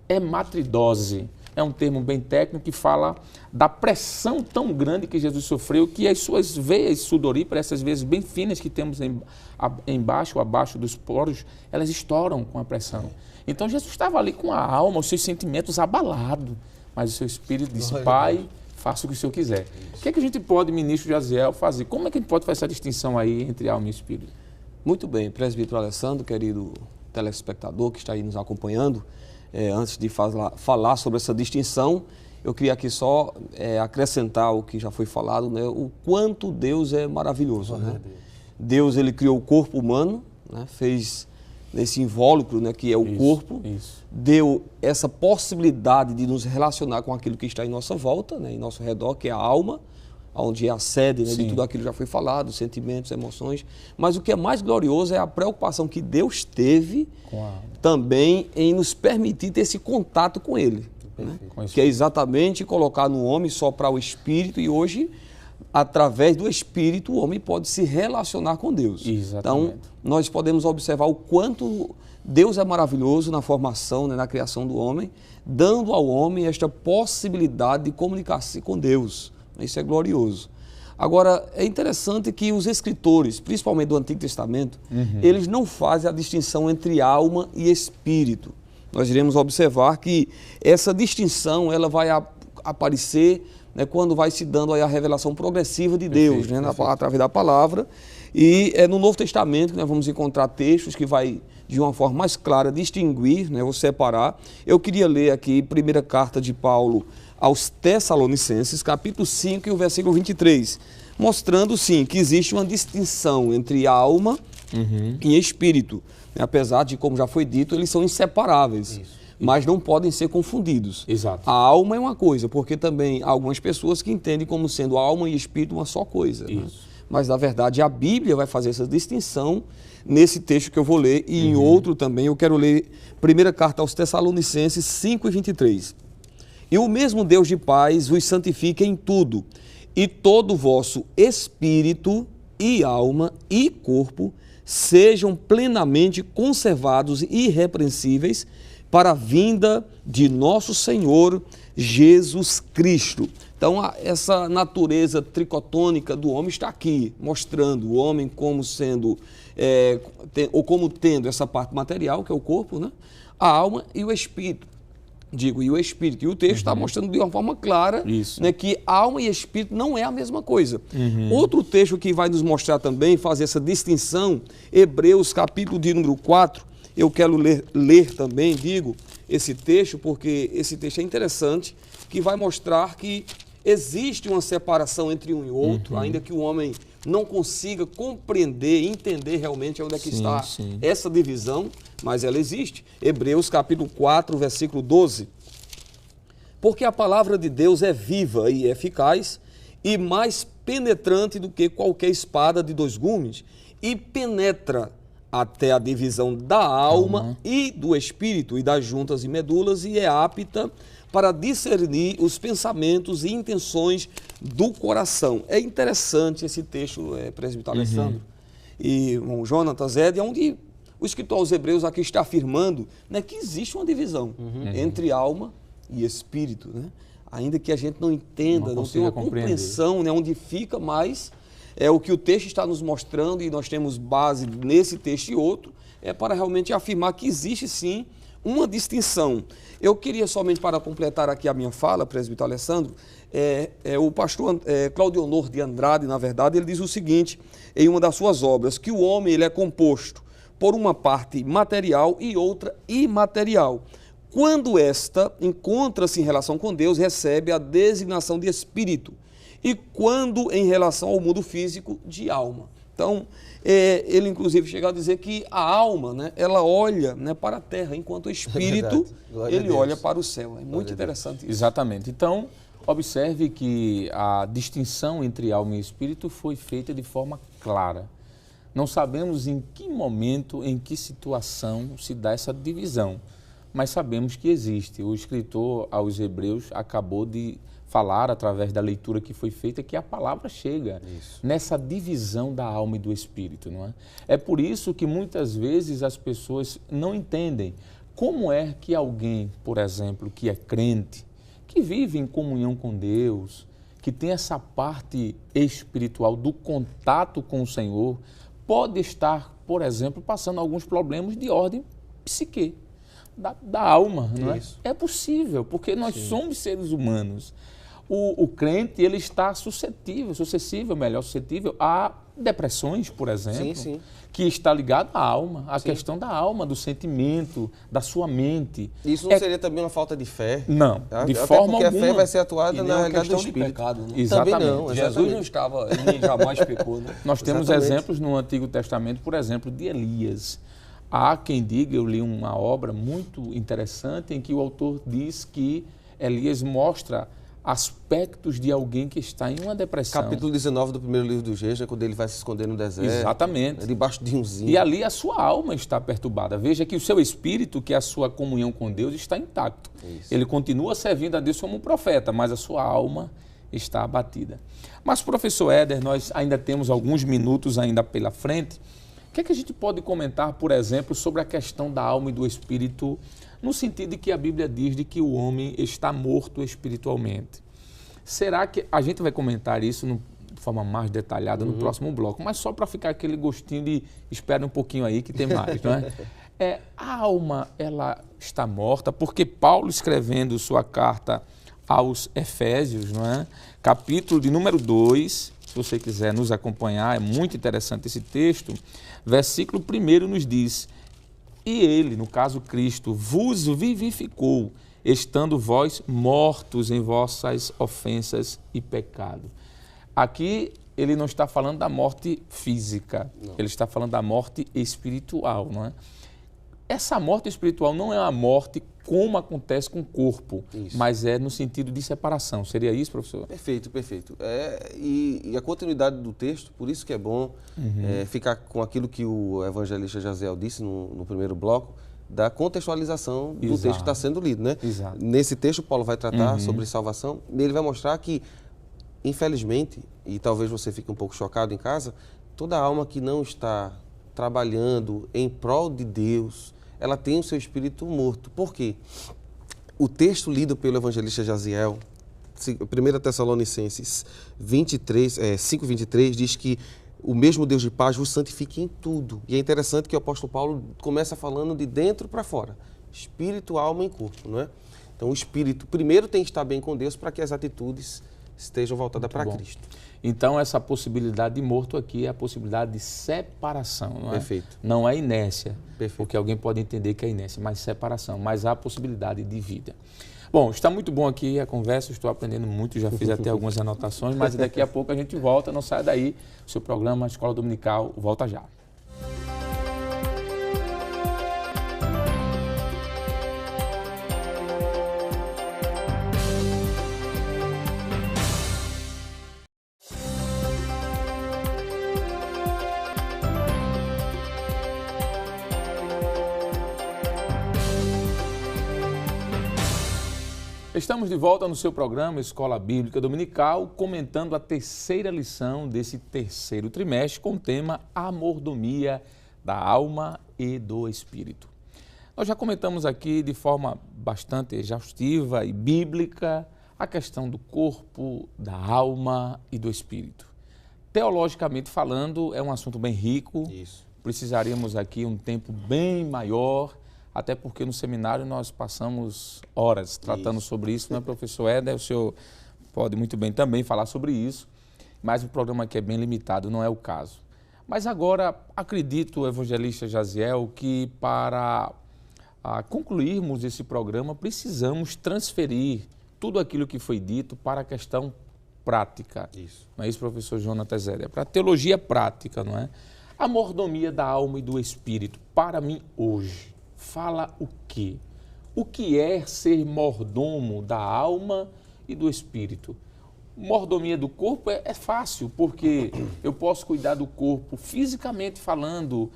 hematidose. É um termo bem técnico que fala da pressão tão grande que Jesus sofreu, que as suas veias sudoríparas, essas veias bem finas que temos embaixo, abaixo dos poros, elas estouram com a pressão. Então Jesus estava ali com a alma, os seus sentimentos abalados, mas o seu espírito disse, Pai, faça o que o Senhor quiser. O que é que a gente pode, ministro Jaziel, fazer? Como é que a gente pode fazer essa distinção aí entre alma e espírito? Muito bem, presbítero Alessandro, querido telespectador que está aí nos acompanhando, antes de falar sobre essa distinção, eu queria aqui só acrescentar o que já foi falado, né? O quanto Deus é maravilhoso. Né? Deus, ele criou o corpo humano, né? Fez nesse invólucro, né, que é o corpo, deu essa possibilidade de nos relacionar com aquilo que está em nossa volta, né, em nosso redor, que é a alma, onde é a sede, né, de tudo aquilo que já foi falado, sentimentos, emoções. Mas o que é mais glorioso é a preocupação que Deus teve também em nos permitir ter esse contato com Ele. Né? Que é exatamente colocar no homem só para o Espírito, e hoje, através do Espírito, o homem pode se relacionar com Deus. Exatamente. Então, nós podemos observar o quanto Deus é maravilhoso na formação, né, na criação do homem, dando ao homem esta possibilidade de comunicar-se com Deus. Isso é glorioso. Agora, é interessante que os escritores, principalmente do Antigo Testamento, eles não fazem a distinção entre alma e espírito. Nós iremos observar que essa distinção ela vai aparecer, né, quando vai se dando aí a revelação progressiva de Deus, né, através da palavra. E é no Novo Testamento que nós vamos encontrar textos que vai, de uma forma mais clara, distinguir, né, ou separar. Eu queria ler aqui a primeira carta de Paulo aos Tessalonicenses, capítulo 5 e o versículo 23, mostrando, sim, que existe uma distinção entre alma e espírito. Apesar de, como já foi dito, eles são inseparáveis, mas não podem ser confundidos. Exato. A alma é uma coisa, porque também há algumas pessoas que entendem como sendo alma e espírito uma só coisa. Né? Mas, na verdade, a Bíblia vai fazer essa distinção nesse texto que eu vou ler, e em outro também. Eu quero ler 1ª carta aos Tessalonicenses 5 e 23. E o mesmo Deus de paz vos santifique em tudo, e todo o vosso espírito e alma e corpo sejam plenamente conservados e irrepreensíveis para a vinda de nosso Senhor Jesus Cristo. Então, essa natureza tricotônica do homem está aqui, mostrando o homem como sendo, ou como tendo essa parte material, que é o corpo, né? A alma e o espírito. E o espírito. E o texto está mostrando de uma forma clara, né, que alma e espírito não é a mesma coisa. Outro texto que vai nos mostrar também, fazer essa distinção, Hebreus capítulo de número 4, eu quero ler também, esse texto, porque esse texto é interessante, que vai mostrar que existe uma separação entre um e outro, ainda que o homem não consiga compreender, entender realmente onde é que está essa divisão, mas ela existe. Hebreus capítulo 4, versículo 12. Porque a palavra de Deus é viva e eficaz e mais penetrante do que qualquer espada de 2 gumes e penetra até a divisão da alma e do espírito e das juntas e medulas e é apta para discernir os pensamentos e intenções do coração. É interessante esse texto, presbítero Alessandro e o Jonatas, onde o escritor aos Hebreus aqui está afirmando, né, que existe uma divisão entre alma e espírito, né? Ainda que a gente não entenda, não tenha uma compreensão, né, onde fica, mas é o que o texto está nos mostrando e nós temos base nesse texto e outro, para realmente afirmar que existe sim uma distinção. Eu queria somente, para completar aqui a minha fala, presbítero Alessandro, o pastor Claudionor de Andrade, na verdade, ele diz o seguinte, em uma das suas obras, que o homem ele é composto por uma parte material e outra imaterial. Quando esta encontra-se em relação com Deus, recebe a designação de espírito, e quando em relação ao mundo físico, de alma. Então, ele inclusive chega a dizer que a alma, né, ela olha, né, para a terra, enquanto o espírito, ele olha para o céu. É muito interessante isso. Exatamente. Então, observe que a distinção entre alma e espírito foi feita de forma clara. Não sabemos em que momento, em que situação se dá essa divisão, mas sabemos que existe. O escritor aos Hebreus acabou de falar, através da leitura que foi feita, que a palavra chega nessa divisão da alma e do espírito, não é? É por isso que muitas vezes as pessoas não entendem como é que alguém, por exemplo, que é crente, que vive em comunhão com Deus, que tem essa parte espiritual do contato com o Senhor, pode estar, por exemplo, passando alguns problemas de ordem psique, da alma, não é? É possível, porque nós somos seres humanos. O crente, ele está suscetível a depressões, por exemplo, que está ligado à alma, à questão da alma, do sentimento, da sua mente. Isso não seria também uma falta de fé? Não, de forma alguma. Porque a fé vai ser atuada na realidade do de espírito. pecado, né? Exatamente. Não, Jesus não estava, ele jamais pecou, né? Nós temos exemplos no Antigo Testamento, por exemplo, de Elias. Há quem diga, eu li uma obra muito interessante em que o autor diz que Elias mostra aspectos de alguém que está em uma depressão. Capítulo 19 do primeiro livro do Reis, quando ele vai se esconder no deserto. Exatamente. Debaixo de um zinho. E ali a sua alma está perturbada. Veja que o seu espírito, que é a sua comunhão com Deus, está intacto. Ele continua servindo a Deus como um profeta, mas a sua alma está abatida. Mas, professor Éder, nós ainda temos alguns minutos ainda pela frente. O que é que a gente pode comentar, por exemplo, sobre a questão da alma e do espírito, no sentido de que a Bíblia diz de que o homem está morto espiritualmente? Será que a gente vai comentar isso de forma mais detalhada no próximo bloco, mas só para ficar aquele gostinho de espera um pouquinho aí que tem mais, não é? A alma, ela está morta, porque Paulo, escrevendo sua carta aos Efésios, não é? Capítulo de número 2, se você quiser nos acompanhar, é muito interessante esse texto, versículo 1 nos diz: e ele, no caso Cristo, vos vivificou estando vós mortos em vossas ofensas e pecado. Aqui ele não está falando da morte física, ele está falando da morte espiritual, não é? Essa morte espiritual não é uma morte como acontece com o corpo, mas é no sentido de separação. Seria isso, professor? Perfeito, perfeito. E a continuidade do texto, por isso que é bom ficar com aquilo que o evangelista Jaziel disse no primeiro bloco, da contextualização do texto que está sendo lido, né? Exato. Nesse texto, Paulo vai tratar sobre salvação, e ele vai mostrar que, infelizmente, e talvez você fique um pouco chocado em casa, toda alma que não está trabalhando em prol de Deus, ela tem o seu espírito morto. Por quê? O texto lido pelo evangelista Jaziel, 1 Tessalonicenses 5:23, diz que o mesmo Deus de paz vos santifique em tudo. E é interessante que o apóstolo Paulo começa falando de dentro para fora. Espírito, alma e corpo, não é? Então o espírito primeiro tem que estar bem com Deus para que as atitudes estejam voltadas para Cristo. Então essa possibilidade de morto aqui é a possibilidade de separação, não é? Perfeito. Não é inércia, Perfeito. Porque alguém pode entender que é inércia, mas separação, mas há a possibilidade de vida. Bom, está muito bom aqui a conversa, estou aprendendo muito, já fiz até algumas anotações, mas daqui a pouco a gente volta, não saia daí, o seu programa Escola Dominical volta já. Estamos de volta no seu programa Escola Bíblica Dominical, comentando a terceira lição desse terceiro trimestre com o tema A Mordomia da Alma e do Espírito. Nós já comentamos aqui de forma bastante exaustiva e bíblica a questão do corpo, da alma e do espírito. Teologicamente falando, é um assunto bem rico. Isso. Precisaríamos aqui um tempo bem maior, até porque no seminário nós passamos horas tratando sobre isso, não é, professor Éder? O senhor pode muito bem também falar sobre isso, mas o programa aqui é bem limitado, não é o caso. Mas agora, acredito, evangelista Jaziel, que para concluirmos esse programa, precisamos transferir tudo aquilo que foi dito para a questão prática. Isso. Não é isso, professor Jonatas Éder? É para a teologia prática, não é? A mordomia da alma e do espírito, para mim, hoje, fala o quê? O que é ser mordomo da alma e do espírito? Mordomia do corpo é fácil, porque eu posso cuidar do corpo fisicamente falando,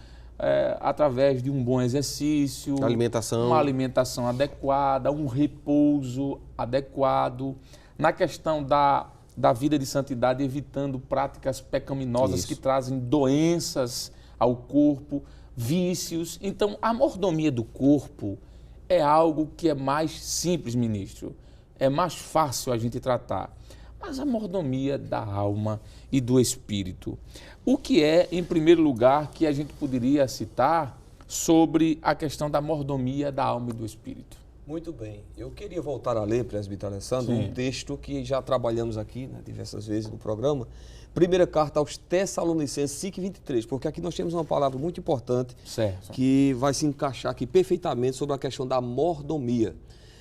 através de um bom exercício, uma alimentação adequada, um repouso adequado. Na questão da vida de santidade, evitando práticas pecaminosas que trazem doenças ao corpo, vícios. Então, a mordomia do corpo é algo que é mais simples, ministro. É mais fácil a gente tratar. Mas a mordomia da alma e do espírito. O que é, em primeiro lugar, que a gente poderia citar sobre a questão da mordomia da alma e do espírito? Muito bem. Eu queria voltar a ler, presbítero Alessandro, um texto que já trabalhamos aqui, né, diversas vezes no programa. Primeira carta aos Tessalonicenses 5:23, porque aqui nós temos uma palavra muito importante que vai se encaixar aqui perfeitamente sobre a questão da mordomia.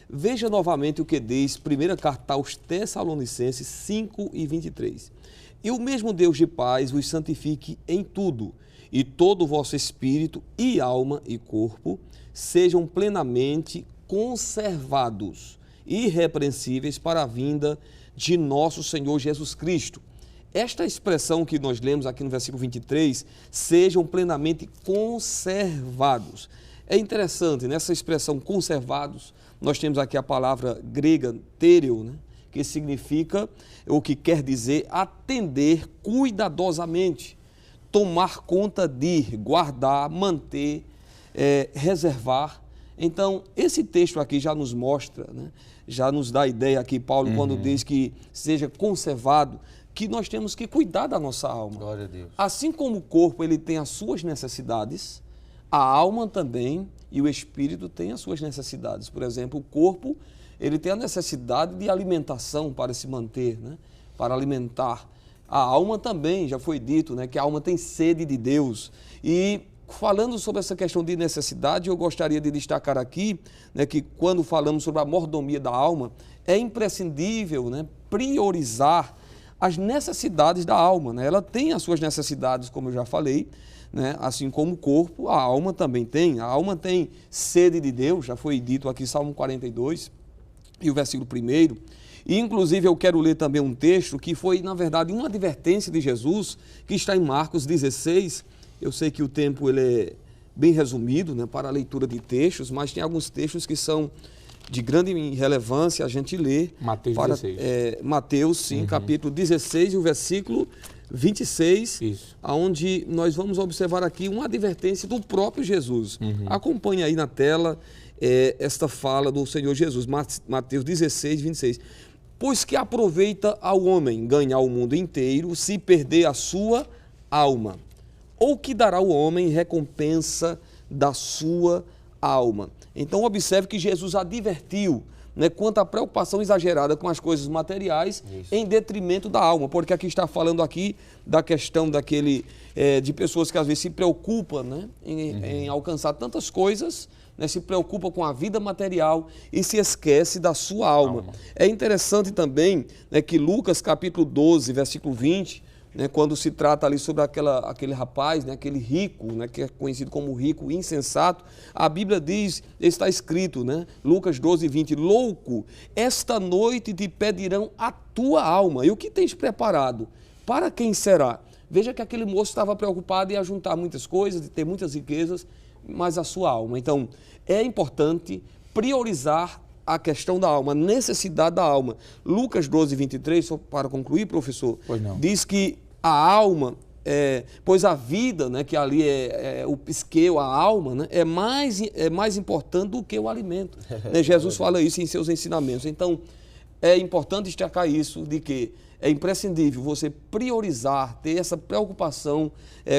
Veja novamente o que diz primeira carta aos Tessalonicenses 5:23. E o mesmo Deus de paz vos santifique em tudo, e todo o vosso espírito e alma e corpo sejam plenamente conservados, irrepreensíveis para a vinda de nosso Senhor Jesus Cristo. Esta expressão que nós lemos aqui no versículo 23, sejam plenamente conservados. É interessante, nessa expressão conservados, nós temos aqui a palavra grega téreo, né, que significa, ou que quer dizer, atender cuidadosamente, tomar conta de, guardar, manter, reservar. Então, esse texto aqui já nos mostra, né, já nos dá a ideia aqui, Paulo, quando diz que seja conservado, que nós temos que cuidar da nossa alma. Glória a Deus. Assim como o corpo ele tem as suas necessidades, a alma também e o espírito têm as suas necessidades. Por exemplo, o corpo ele tem a necessidade de alimentação para se manter, né? Para alimentar. A alma também, já foi dito, né? Que a alma tem sede de Deus. E falando sobre essa questão de necessidade, eu gostaria de destacar aqui, né, que quando falamos sobre a mordomia da alma, é imprescindível, né, priorizar as necessidades da alma, né? Ela tem as suas necessidades, como eu já falei, né? Assim como o corpo, a alma também tem. A alma tem sede de Deus, já foi dito aqui Salmo 42 e o versículo 1. E, inclusive, eu quero ler também um texto que foi, na verdade, uma advertência de Jesus, que está em Marcos 16. Eu sei que o tempo ele é bem resumido, né, para a leitura de textos, mas tem alguns textos que são de grande relevância a gente lê. Mateus 16. Mateus, sim, capítulo 16 e o versículo 26, Isso. onde nós vamos observar aqui uma advertência do próprio Jesus. Acompanhe aí na tela esta fala do Senhor Jesus, Mateus 16, 26. Pois que aproveita ao homem ganhar o mundo inteiro se perder a sua alma? Ou que dará o homem recompensa da sua alma? Então observe que Jesus advertiu, né, quanto à preocupação exagerada com as coisas materiais em detrimento da alma, porque aqui está falando aqui da questão de pessoas que às vezes se preocupam, né, em alcançar tantas coisas, né, se preocupa com a vida material e se esquece da sua alma. É interessante também, né, que Lucas capítulo 12, versículo 20, né, quando se trata ali sobre aquele rapaz, né, aquele rico, né, que é conhecido como rico insensato, a Bíblia diz, está escrito, né, Lucas 12, 20, louco, esta noite te pedirão a tua alma. E o que tens preparado? Para quem será? Veja que aquele moço estava preocupado em ajuntar muitas coisas, de ter muitas riquezas, mas a sua alma. Então, é importante priorizar a questão da alma, a necessidade da alma. Lucas 12, 23, só para concluir, professor, diz que a alma, pois a vida, né, que ali é o psiqueu, a alma, né, é mais importante do que o alimento. Né? Jesus fala isso em seus ensinamentos. Então, é importante destacar isso, de que é imprescindível você priorizar, ter essa preocupação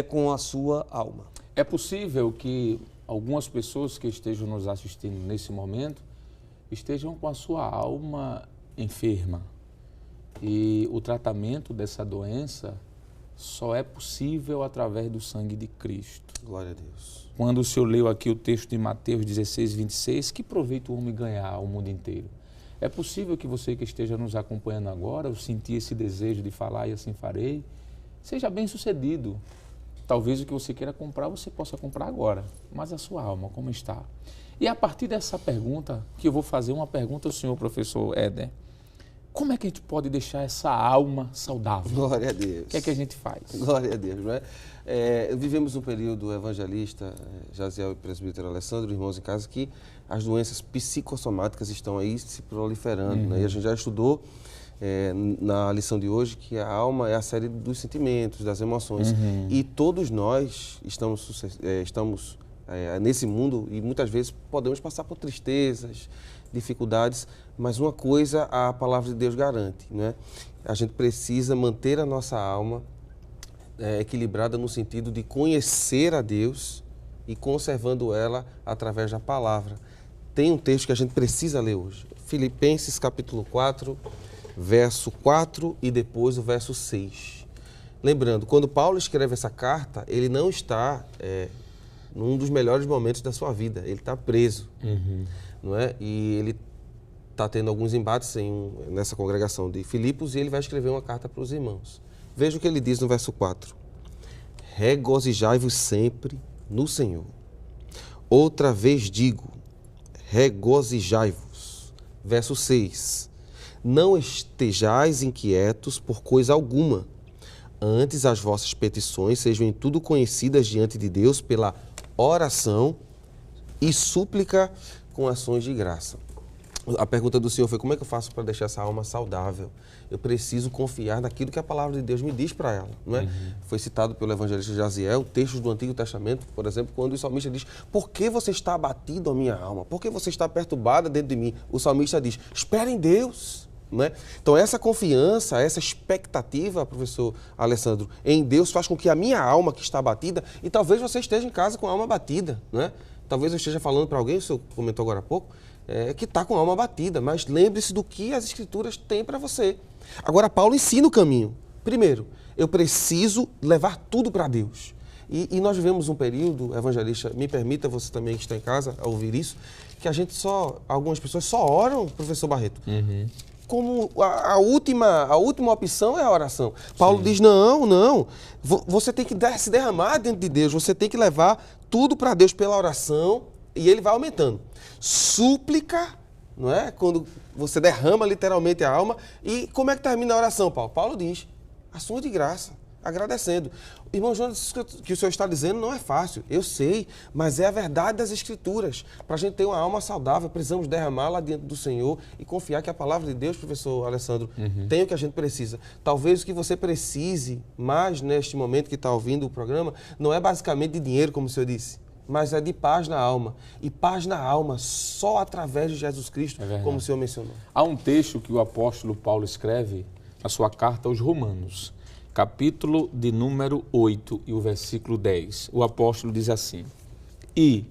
com a sua alma. É possível que algumas pessoas que estejam nos assistindo nesse momento estejam com a sua alma enferma. E o tratamento dessa doença só é possível através do sangue de Cristo. Glória a Deus. Quando o senhor leu aqui o texto de Mateus 16, 26, que proveita o homem ganhar o mundo inteiro? É possível que você que esteja nos acompanhando agora, eu sentir esse desejo de falar e assim farei, seja bem sucedido. Talvez o que você queira comprar, você possa comprar agora. Mas a sua alma, como está? E a partir dessa pergunta, que eu vou fazer uma pergunta ao senhor, professor Éder. Como é que a gente pode deixar essa alma saudável? Glória a Deus. O que é que a gente faz? Glória a Deus, não é? Vivemos um período evangelista, Jaziel e presbítero Alessandro, irmãos em casa, que as doenças psicossomáticas estão aí se proliferando, né? E a gente já estudou na lição de hoje que a alma é a série dos sentimentos, das emoções. E todos nós estamos nesse mundo e muitas vezes podemos passar por tristezas, dificuldades, mas uma coisa a palavra de Deus garante, né? A gente precisa manter a nossa alma equilibrada no sentido de conhecer a Deus e conservando ela através da palavra. Tem um texto que a gente precisa ler hoje, Filipenses capítulo 4, verso 4 e depois o verso 6. Lembrando, quando Paulo escreve essa carta, ele não está num dos melhores momentos da sua vida, ele está preso, não é? E ele está tendo alguns embates nessa congregação de Filipos e ele vai escrever uma carta para os irmãos. Veja o que ele diz no verso 4. Regozijai-vos sempre no Senhor. Outra vez digo, regozijai-vos. Verso 6. Não estejais inquietos por coisa alguma. Antes as vossas petições sejam em tudo conhecidas diante de Deus pela oração e súplica com ações de graça. A pergunta do Senhor foi: como é que eu faço para deixar essa alma saudável? Eu preciso confiar naquilo que a palavra de Deus me diz para ela, não é? Foi citado pelo evangelista Jaziel, textos do Antigo Testamento, por exemplo, quando o salmista diz: por que você está abatido, a minha alma? Por que você está perturbada dentro de mim? O salmista diz: espera em Deus. Não é? Então essa confiança, essa expectativa, professor Alessandro, em Deus faz com que a minha alma que está abatida, e talvez você esteja em casa com a alma abatida, não é? Talvez eu esteja falando para alguém, o senhor comentou agora há pouco, que está com a alma abatida, mas lembre-se do que as Escrituras têm para você. Agora, Paulo ensina o caminho. Primeiro, eu preciso levar tudo para Deus. E nós vivemos um período, evangelista, me permita, você também que está em casa, a ouvir isso, que algumas pessoas só oram, professor Barreto, como a última opção é a oração. Paulo diz, não, você tem que se derramar dentro de Deus, você tem que levar tudo para Deus pela oração, e ele vai aumentando. Súplica, não é? Quando você derrama literalmente a alma. E como é que termina a oração, Paulo? Paulo diz, ações de graça, agradecendo. Irmão Jonas, isso que o senhor está dizendo não é fácil, eu sei, mas é a verdade das Escrituras. Para a gente ter uma alma saudável, precisamos derramá-la diante do Senhor e confiar que a palavra de Deus, professor Alessandro, tem o que a gente precisa. Talvez o que você precise mais neste momento que está ouvindo o programa não é basicamente de dinheiro, como o senhor disse, mas é de paz na alma. E paz na alma só através de Jesus Cristo, como o senhor mencionou. Há um texto que o apóstolo Paulo escreve na sua carta aos Romanos, capítulo de número 8 e o versículo 10. O apóstolo diz assim: E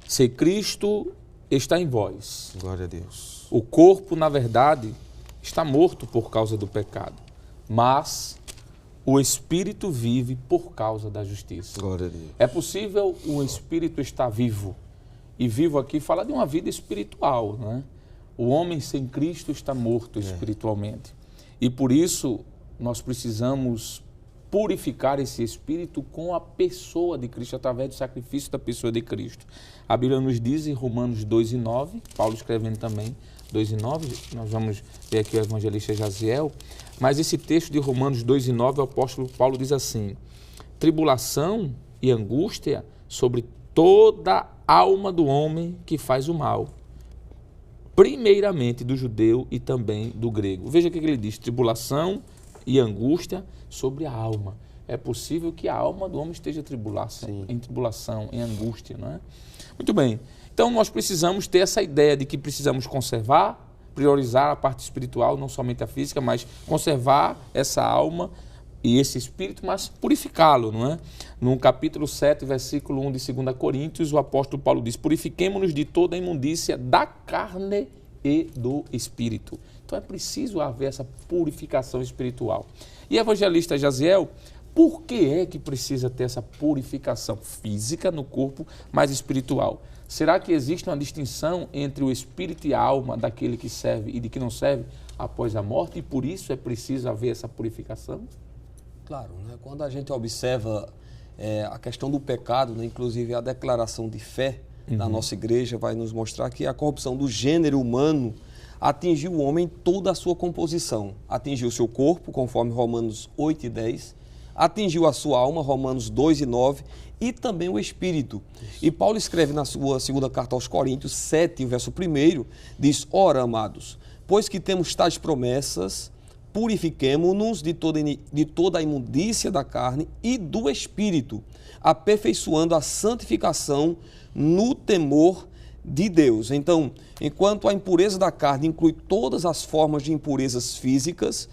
se Cristo está em vós, glória a Deus, o corpo, na verdade, está morto por causa do pecado, mas o Espírito vive por causa da justiça. Glória a Deus. É possível o Espírito estar vivo. E vivo aqui fala de uma vida espiritual, né? O homem sem Cristo está morto espiritualmente. E por isso nós precisamos purificar esse espírito com a pessoa de Cristo, através do sacrifício da pessoa de Cristo. A Bíblia nos diz em Romanos 2:9, Paulo escrevendo também 2:9, nós vamos ver aqui o evangelista Jaziel, mas esse texto de Romanos 2:9, o apóstolo Paulo diz assim: tribulação e angústia sobre toda a alma do homem que faz o mal, primeiramente do judeu e também do grego. Veja o que ele diz: tribulação e angústia sobre a alma. É possível que a alma do homem esteja em tribulação, em angústia, não é? Muito bem. Então nós precisamos ter essa ideia de que precisamos conservar, priorizar a parte espiritual, não somente a física, mas conservar essa alma e esse espírito, mas purificá-lo, não é? No capítulo 7, versículo 1 de 2 Coríntios, o apóstolo Paulo diz: purifiquemo-nos de toda a imundícia da carne e do espírito. Então é preciso haver essa purificação espiritual. E evangelista Jaziel, por que é que precisa ter essa purificação física no corpo, mas espiritual? Será que existe uma distinção entre o espírito e a alma daquele que serve e de que não serve após a morte? E por isso é preciso haver essa purificação? Claro, né? Quando a gente observa a questão do pecado, né? Inclusive a declaração de fé da nossa igreja vai nos mostrar que a corrupção do gênero humano atingiu o homem toda a sua composição. Atingiu o seu corpo, conforme Romanos 8 e 10, atingiu a sua alma, Romanos 2 e 9, e também o espírito. E Paulo escreve na sua segunda carta aos Coríntios 7, verso 1, diz: ora, amados, pois que temos tais promessas, purifiquemo-nos de toda a imundícia da carne e do espírito, aperfeiçoando a santificação no temor de Deus. Então, enquanto a impureza da carne inclui todas as formas de impurezas físicas,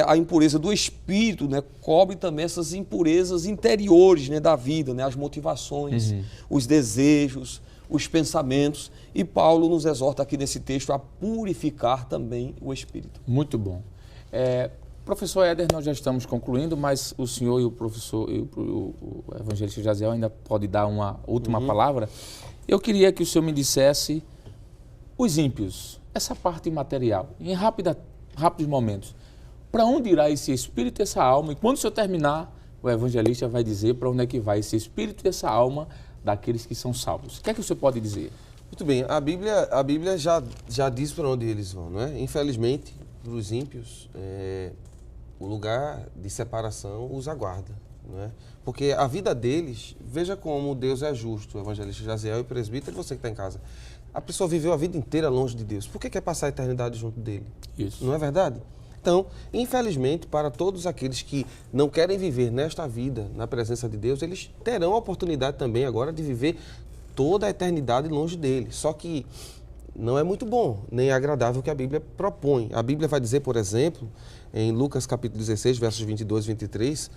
a impureza do espírito, né, cobre também essas impurezas interiores, né, da vida, né, as motivações, os desejos, os pensamentos. E Paulo nos exorta aqui nesse texto a purificar também o espírito. Muito bom. Professor Éder, nós já estamos concluindo, mas o senhor e o professor, o evangelista Jaziel ainda pode dar uma última palavra. Eu queria que o senhor me dissesse os ímpios, essa parte material, em rápidos momentos. Para onde irá esse espírito e essa alma? E quando o senhor terminar, o evangelista vai dizer para onde é que vai esse espírito e essa alma daqueles que são salvos. O que é que o senhor pode dizer? Muito bem, a Bíblia já diz para onde eles vão, não é? Infelizmente, para os ímpios, o lugar de separação os aguarda, não é? Porque a vida deles, veja como Deus é justo, o evangelista Jaziel e presbítero, você que está em casa. A pessoa viveu a vida inteira longe de Deus. Por que quer passar a eternidade junto dele? Isso. Não é verdade? Então, infelizmente, para todos aqueles que não querem viver nesta vida, na presença de Deus, eles terão a oportunidade também agora de viver toda a eternidade longe dele. Só que não é muito bom, nem agradável o que a Bíblia propõe. A Bíblia vai dizer, por exemplo, em Lucas capítulo 16, versos 22 e 23,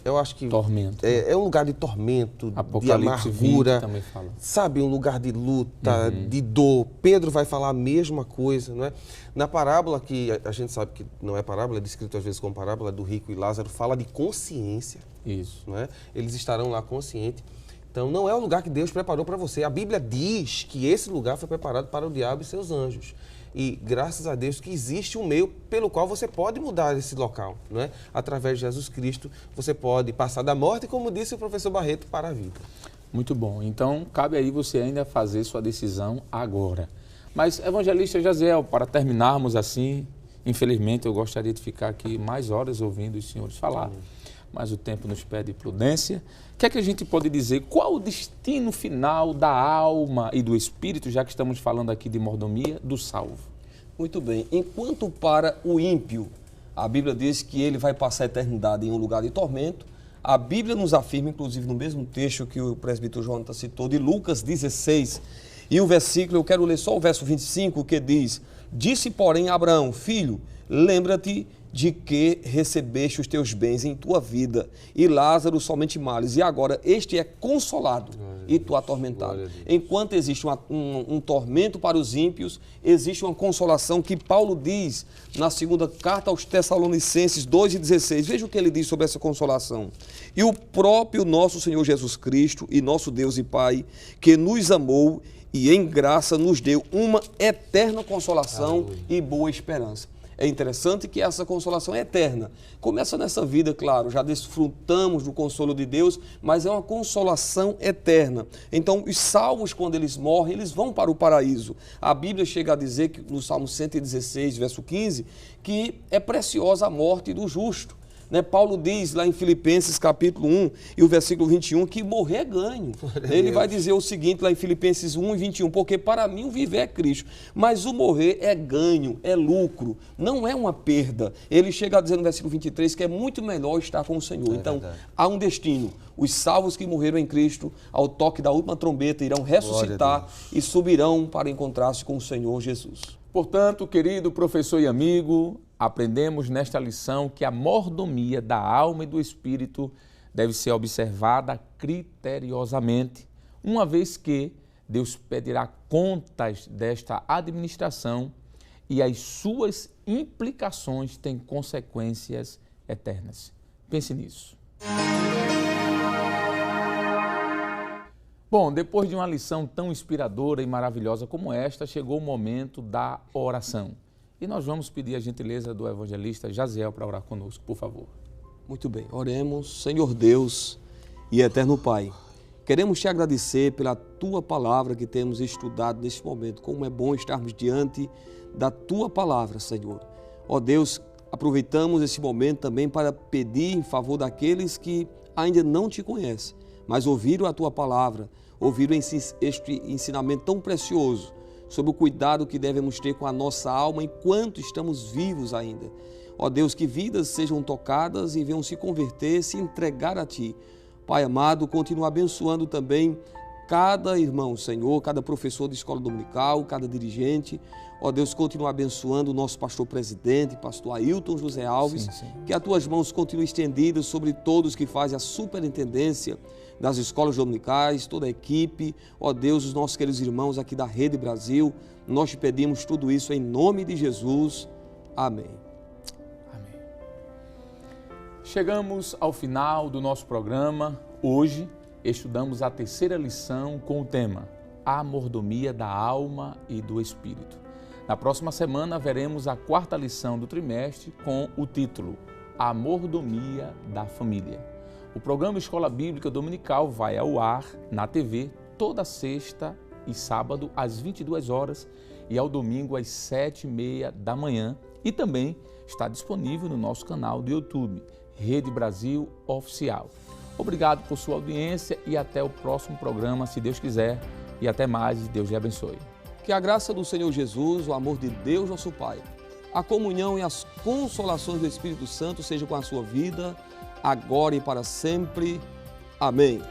eu acho que tormento, é um lugar de tormento, Apocalipse de amargura, 20 também fala. Sabe, um lugar de luta, de dor. Pedro vai falar a mesma coisa, não é? Na parábola, que a gente sabe que não é parábola, é descrito às vezes como parábola, do rico e Lázaro, fala de consciência. Isso. Não é? Eles estarão lá conscientes. Então, não é o lugar que Deus preparou para você. A Bíblia diz que esse lugar foi preparado para o diabo e seus anjos. E, graças a Deus, que existe um meio pelo qual você pode mudar esse local. Não é? Através de Jesus Cristo, você pode passar da morte, como disse o professor Barreto, para a vida. Muito bom. Então, cabe aí você ainda fazer sua decisão agora. Mas, evangelista Jaziel, para terminarmos assim, infelizmente eu gostaria de ficar aqui mais horas ouvindo os senhores falar, mas o tempo nos pede prudência. O que é que a gente pode dizer? Qual o destino final da alma e do espírito, já que estamos falando aqui de mordomia, do salvo? Muito bem. Enquanto para o ímpio, a Bíblia diz que ele vai passar a eternidade em um lugar de tormento, a Bíblia nos afirma, inclusive no mesmo texto que o presbítero Jonathan citou, de Lucas 16, e o versículo, eu quero ler só o verso 25, que diz: disse, porém, Abraão, filho, lembra-te de que recebeste os teus bens em tua vida, e Lázaro somente males, e agora este é consolado e tu atormentado. Enquanto existe um tormento para os ímpios, existe uma consolação que Paulo diz na segunda carta aos Tessalonicenses 2,16. Veja o que ele diz sobre essa consolação. E o próprio nosso Senhor Jesus Cristo e nosso Deus e Pai, que nos amou e em graça nos deu uma eterna consolação e boa esperança. É interessante que essa consolação é eterna. Começa nessa vida, claro, já desfrutamos do consolo de Deus, mas é uma consolação eterna. Então, os salvos, quando eles morrem, eles vão para o paraíso. A Bíblia chega a dizer, que, no Salmo 116, verso 15, que é preciosa a morte do justo. Paulo diz lá em Filipenses capítulo 1 e o versículo 21 que morrer é ganho. Ele vai dizer o seguinte lá em Filipenses 1 e 21, porque para mim o viver é Cristo, mas o morrer é ganho, é lucro, não é uma perda. Ele chega a dizer no versículo 23 que é muito melhor estar com o Senhor. Então, há um destino. Os salvos que morreram em Cristo, ao toque da última trombeta, irão ressuscitar e subirão para encontrar-se com o Senhor Jesus. Portanto, querido professor e amigo, aprendemos nesta lição que a mordomia da alma e do espírito deve ser observada criteriosamente, uma vez que Deus pedirá contas desta administração e as suas implicações têm consequências eternas. Pense nisso. Bom, depois de uma lição tão inspiradora e maravilhosa como esta, chegou o momento da oração. E nós vamos pedir a gentileza do evangelista Jaziel para orar conosco, por favor. Muito bem, oremos. Senhor Deus e eterno Pai, queremos te agradecer pela tua palavra que temos estudado neste momento. Como é bom estarmos diante da tua palavra, Senhor. Ó Deus, aproveitamos esse momento também para pedir em favor daqueles que ainda não te conhecem, mas ouviram a tua palavra, ouviram este ensinamento tão precioso sobre o cuidado que devemos ter com a nossa alma enquanto estamos vivos ainda. Ó Deus, que vidas sejam tocadas e venham se converter, se entregar a Ti. Pai amado, continua abençoando também cada irmão, Senhor, cada professor de escola dominical, cada dirigente. Ó Deus, continua abençoando o nosso pastor presidente, pastor Ailton José Alves. Sim. Que as Tuas mãos continuem estendidas sobre todos que fazem a superintendência das escolas dominicais, toda a equipe. Ó Deus, os nossos queridos irmãos aqui da Rede Brasil, nós te pedimos tudo isso em nome de Jesus. Amém. Amém. Chegamos ao final do nosso programa. Hoje estudamos a terceira lição com o tema A Mordomia da Alma e do Espírito. Na próxima semana veremos a quarta lição do trimestre com o título A Mordomia da Família. O programa Escola Bíblica Dominical vai ao ar na TV toda sexta e sábado às 22 horas e ao domingo às 7h30 da manhã e também está disponível no nosso canal do YouTube, Rede Brasil Oficial. Obrigado por sua audiência e até o próximo programa, se Deus quiser. E até mais, Deus lhe abençoe. Que a graça do Senhor Jesus, o amor de Deus, nosso Pai, a comunhão e as consolações do Espírito Santo sejam com a sua vida, agora e para sempre. Amém.